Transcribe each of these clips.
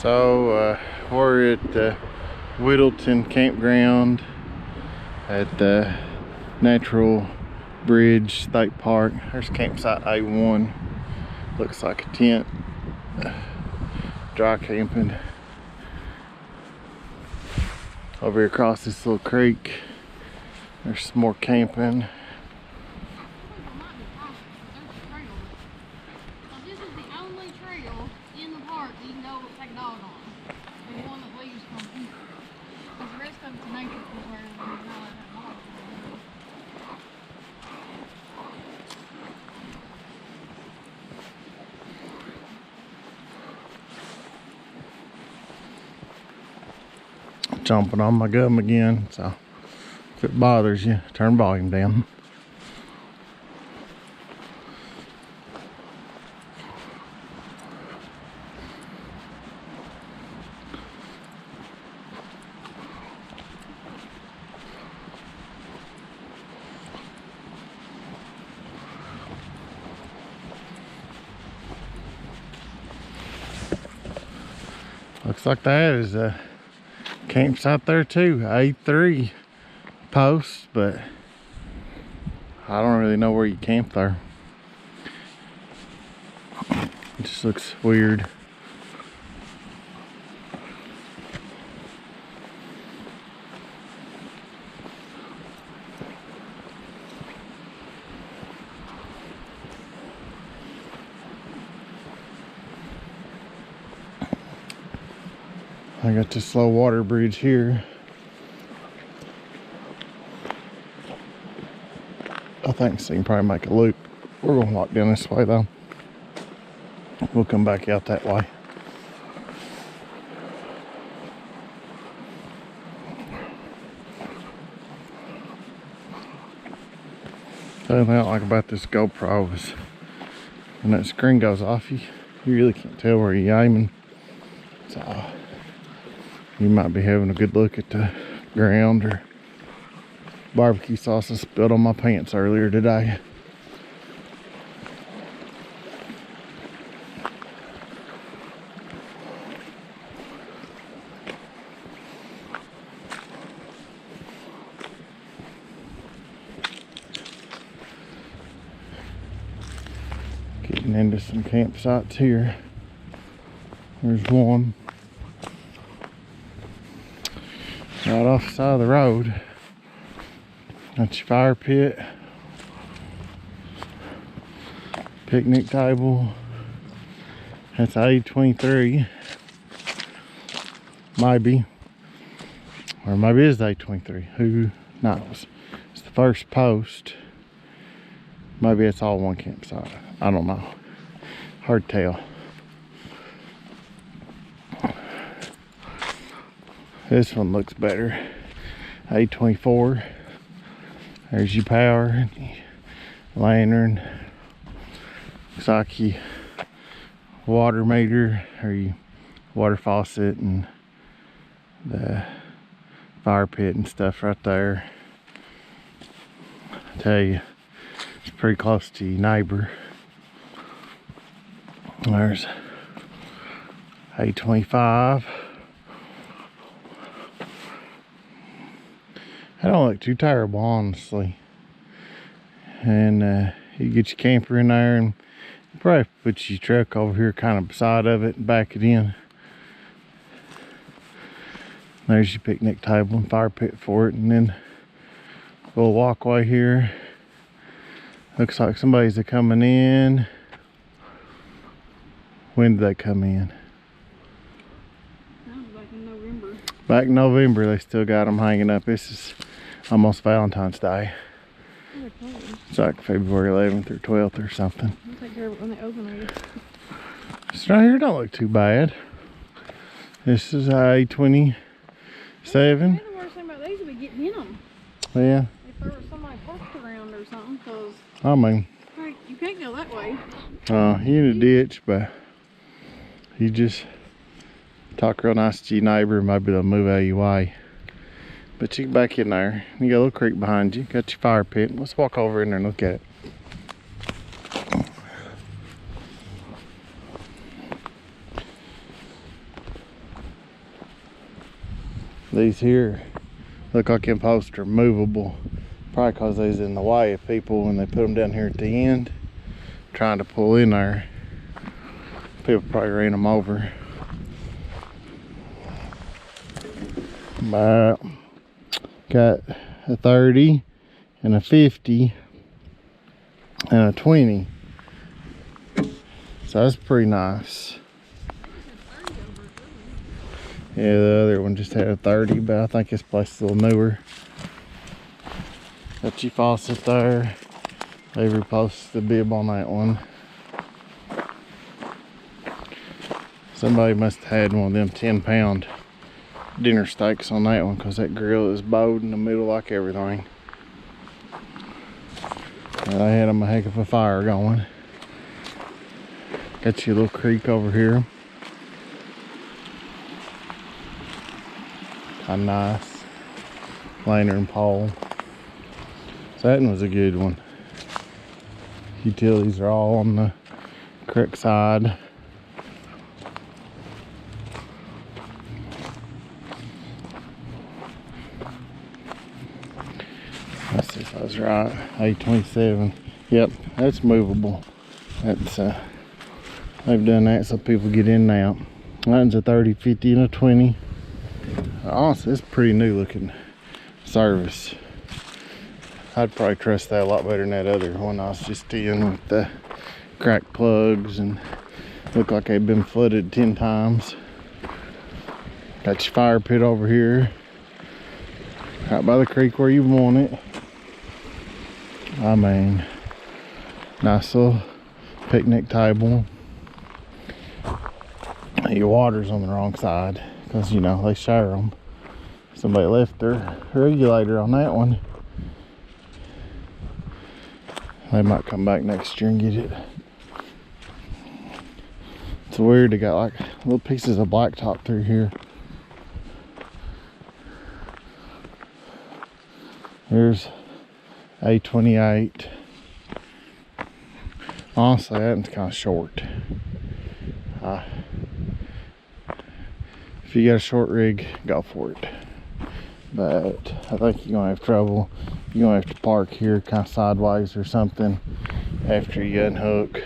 So we're at the Whittleton Campground at the Natural Bridge State Park. There's campsite A1. Looks like a tent. Dry camping. Over here across this little creek, there's some more camping. Jumping on my gum again, so if it bothers you, turn volume down. Looks like that is a campsite there too, A3 post, but I don't really know where you camp there. It just looks weird. I got this slow water bridge here. I think so you can probably make a loop. We're gonna walk down this way though. We'll come back out that way. The only thing I don't like about this GoPro is when that screen goes off, you really can't tell where you're aiming. So you might be having a good look at the ground, or barbecue sauce I spilled on my pants earlier today. Getting into some campsites here. There's one right off the side of the road. That's your fire pit, picnic table. That's A23, maybe, or maybe it is A23. Who knows? It's the first post. Maybe it's all one campsite. I don't know. Hard to tell. This one looks better. A24. There's your power, lantern. Looks like your water meter, or your water faucet, and the fire pit and stuff right there. I tell you, it's pretty close to your neighbor. There's A25. I don't look too terrible, honestly. And you get your camper in there, and you probably put your truck over here kind of beside of it and back it in. There's your picnic table and fire pit for it, and then a little walkway here. Looks like somebody's coming in. When did they come in? Back in November. Back in November, they still got them hanging up. This is almost Valentine's Day. It's like February 11th or 12th or something. I'll take care of it when they open it. This right here don't look too bad. This is A27. About these would be getting in them. Yeah. If there was somebody parked around or something, because I mean, you can't go that way. You in a ditch, but you just talk real nice to your neighbor, maybe they'll move out of your way. But you get back in there. You got a little creek behind you. Got your fire pit. Let's walk over in there and look at it. These here look like them posts are movable. Probably because they's in the way of people when they put them down here at the end, trying to pull in there. People probably ran them over. But got a 30 and a 50 and a 20. So that's pretty nice. Yeah, the other one just had a 30, but I think this place is a little newer. Got your faucet there. They reposted the bib on that one. Somebody must have had one of them 10-pound dinner steaks on that one, because that grill is bowed in the middle like everything. And I had them a heck of a fire going. Got your little creek over here. A nice lantern pole. So that one was a good one. Utilities are all on the correct side. Let's see if I was right. 827. Yep, that's movable. That's they've done that so people get in and out. That one's a 30, 50, and a 20. Honestly, it's pretty new looking service. I'd probably trust that a lot better than that other one I was just in with the cracked plugs and look like they've been flooded 10 times. Got your fire pit over here, right by the creek where you want it. I mean, nice little picnic table. Your water's on the wrong side because, you know, they share them. Somebody left their regulator on that one. They might come back next year and get it. It's weird, they got like little pieces of blacktop through here. Here's A28. Honestly, that one's kind of short. If you got a short rig, go for it. But I think you're gonna have trouble. You're gonna have to park here kind of sideways or something after you unhook.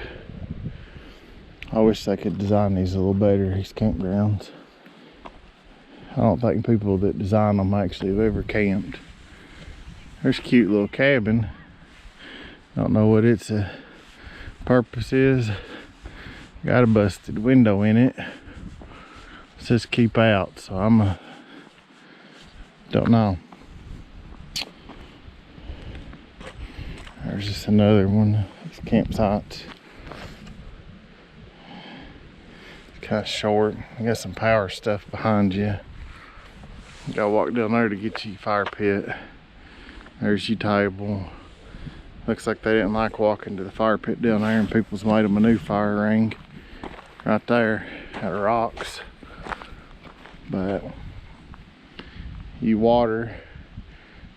I wish they could design these a little better, these campgrounds. I don't think people that design them actually have ever camped. There's a cute little cabin. I don't know what its purpose is. Got a busted window in it. It says keep out, so don't know. There's just another one. It's campsite. It's kind of short. You got some power stuff behind you. You gotta walk down there to get to your fire pit. There's your table. Looks like they didn't like walking to the fire pit down there, and people's made them a new fire ring right there out of rocks. But you water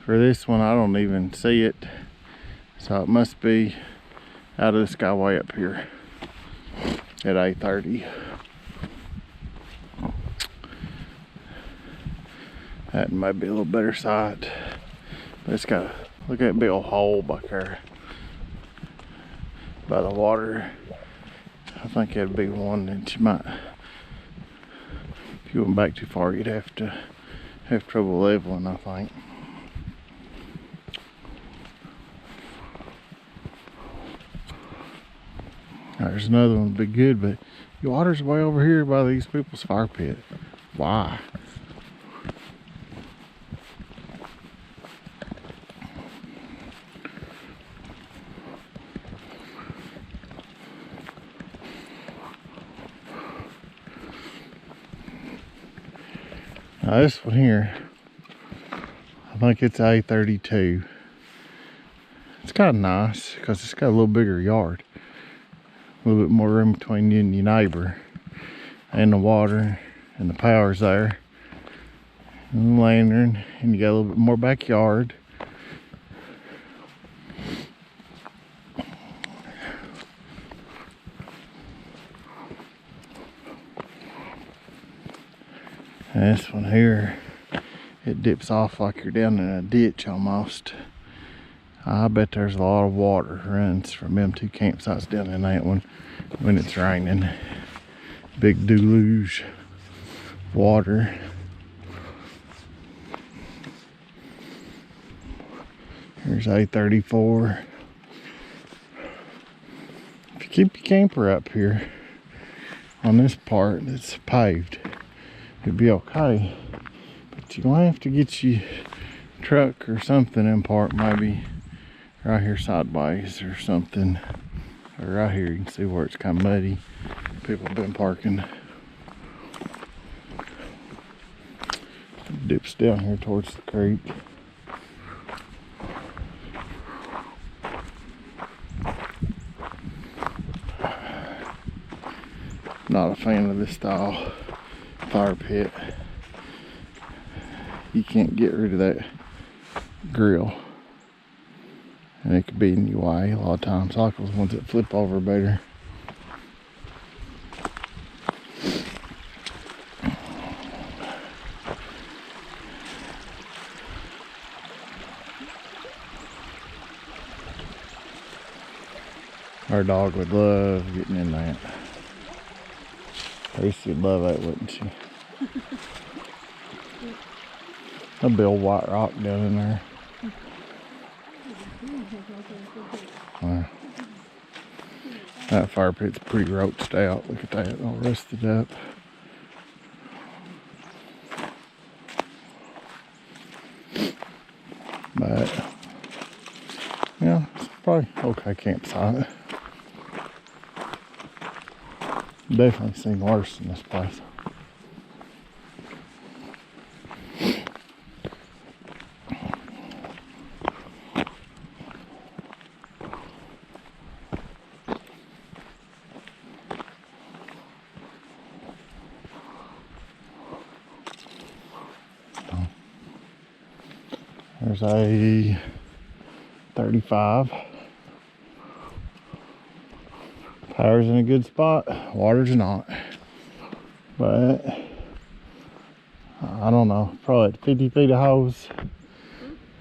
for this one, I don't even see it, so it must be out of the skyway up here at 8:30. That might be a little better sight, but it's got, look at that big old hole back there by the water. I think that'd be one that you might, if you went back too far, you'd have trouble leveling, I think. There's another one that'd be good, but your water's way over here by these people's fire pit. Why? Now this one here, I think it's A32. It's kind of nice because it's got a little bigger yard. A little bit more room between you and your neighbor. And the water and the power's there. And the lantern, and you got a little bit more backyard. And this one here, It dips off like you're down in a ditch almost. I bet there's a lot of water runs from them two campsites down in that one when it's raining. Big deluge water. Here's A34. If you keep your camper up here on this part that's paved, it'd be okay. But you're gonna have to get your truck or something in park, maybe right here sideways or something. Or right here, you can see where it's kind of muddy. People have been parking. It dips down here towards the creek. Not a fan of this style fire pit. You can't get rid of that grill, and it could be in your way a lot of times. I like those ones that flip over better. Our dog would love getting in that. Tracy would love that, wouldn't she? A big old white rock down in there. That fire pit's pretty roached out. Look at that, all rusted up. But yeah, it's probably okay campsite. Definitely seen worse in this place. There's a 35. Power's in a good spot, water's not. But I don't know, probably at 50 feet of hose,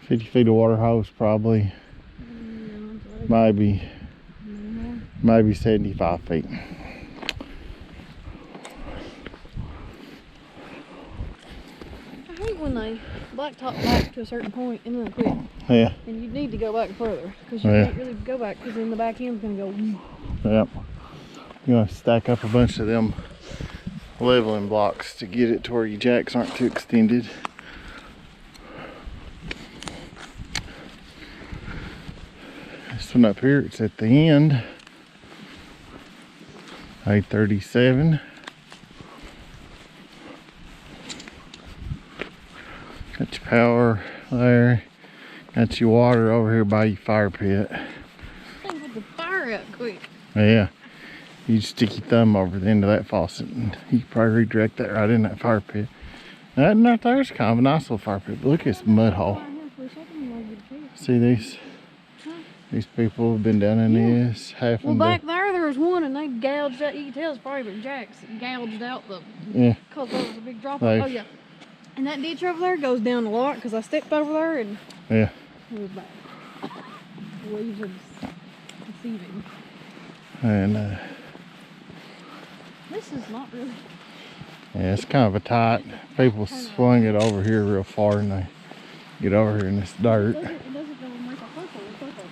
50 feet of water hose probably. Maybe 75 feet. I hate when they blacktop back to a certain point and then quit. Yeah. And you need to go back further because you can't really go back because then the back end's gonna go. Yep. You're gonna stack up a bunch of them leveling blocks to get it to where your jacks aren't too extended. This one up here, it's at the end. A37. Got your power there. Got your water over here by your fire pit. Thing with the fire out quick. Yeah. You just stick your thumb over the end of that faucet and you can probably redirect that right in that fire pit. That right there's kind of a nice little fire pit, but look at this mud hole. See these? These people have been down in this. Well, back there was one and they gouged out. You can tell it's probably Jack's gouged out the. Yeah. Because there was a big drop off. Oh, yeah. And that ditch over there goes down a lot because I stepped over there and. Yeah. It was bad. The waves are deceiving. And this is not really. yeah, it's kind of a tight. People swing it over here real far and they get over here in this dirt. It doesn't go make a purple. It's like a.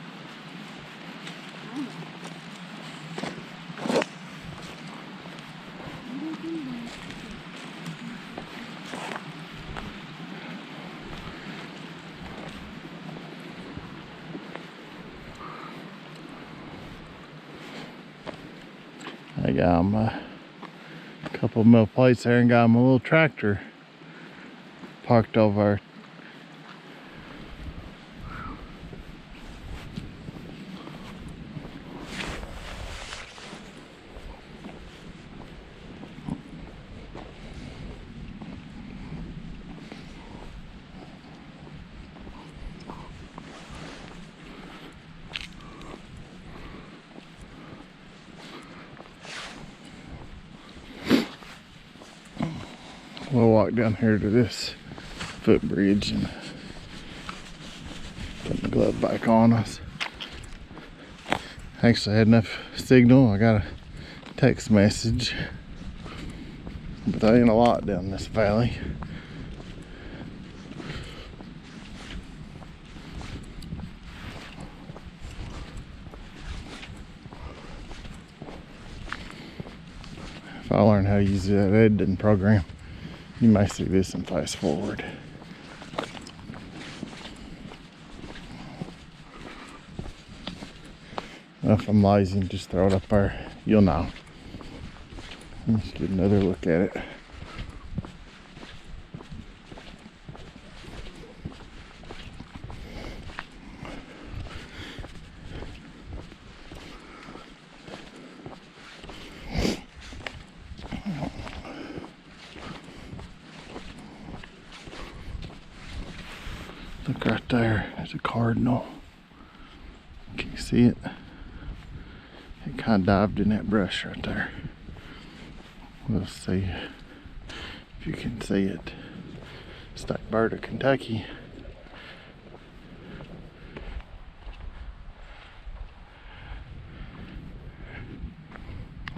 I got him a couple of metal plates there and got him a little tractor parked over there. We'll walk down here to this footbridge and putting the glove back on us. Actually, I had enough signal. I got a text message, but there ain't a lot down this valley. If I learn how to use that editing program, you may see this and fast forward. If I'm lazy and just throw it up there, you'll know. Let's get another look at it. Look right there, there's a cardinal. Can you see it? It kind of dived in that brush right there. We'll see if you can see it. State bird of Kentucky.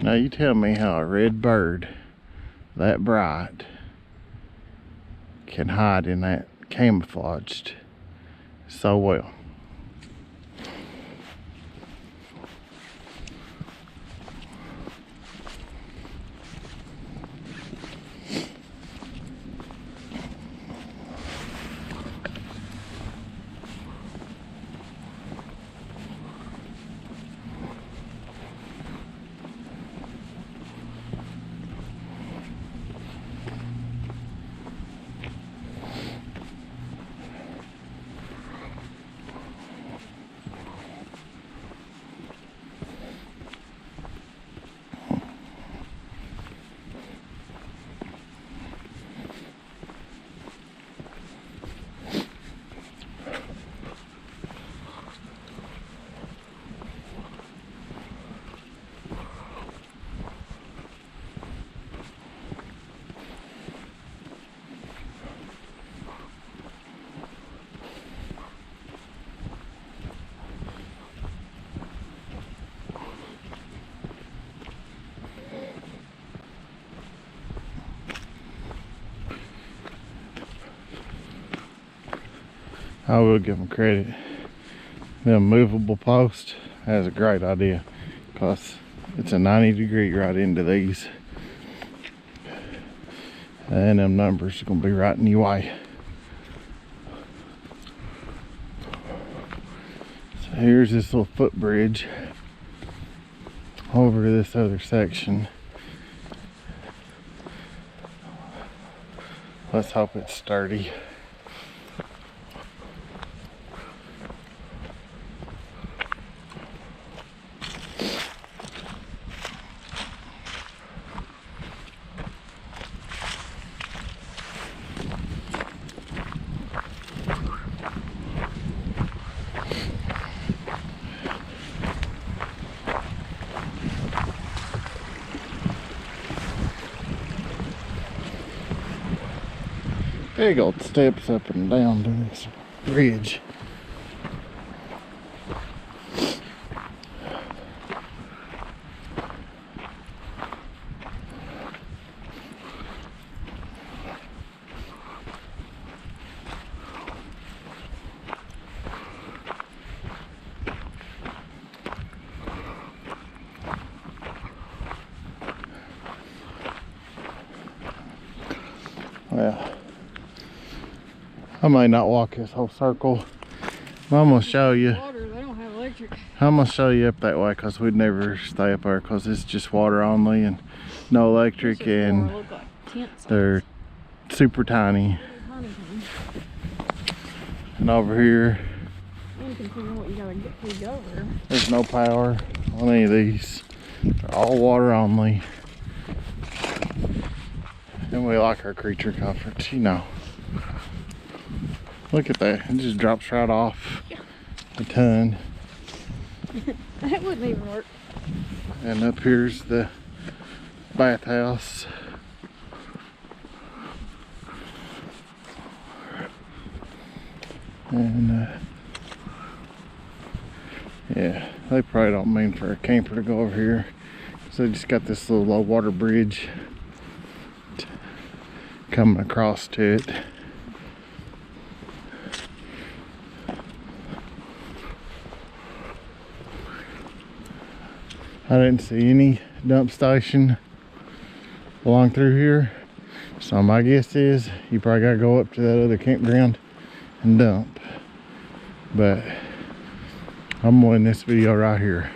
Now you tell me how a red bird that bright can hide in that camouflaged so well. I will give them credit. The movable post, that's a great idea, because it's a 90-degree right into these, and them numbers are going to be right in your way. So here's this little footbridge over to this other section. Let's hope it's sturdy. Big old steps up and down to this bridge. Well, I might not walk this whole circle, but I'm gonna show you. Water, they don't have electric. I'm gonna show you up that way, because we'd never stay up there, because it's just water only and no electric, and Look like tents. they're super tiny. And over here, What you gotta get to go there. there's no power on any of these. They're all water only. And we like our creature comforts, you know. Look at that, it just drops right off a ton. That wouldn't even work. And up here's the bathhouse. And yeah, they probably don't mean for a camper to go over here. So they just got this little low water bridge coming across to it. I didn't see any dump station along through here, so my guess is you probably gotta go up to that other campground and dump. But I'm wanting this video right here.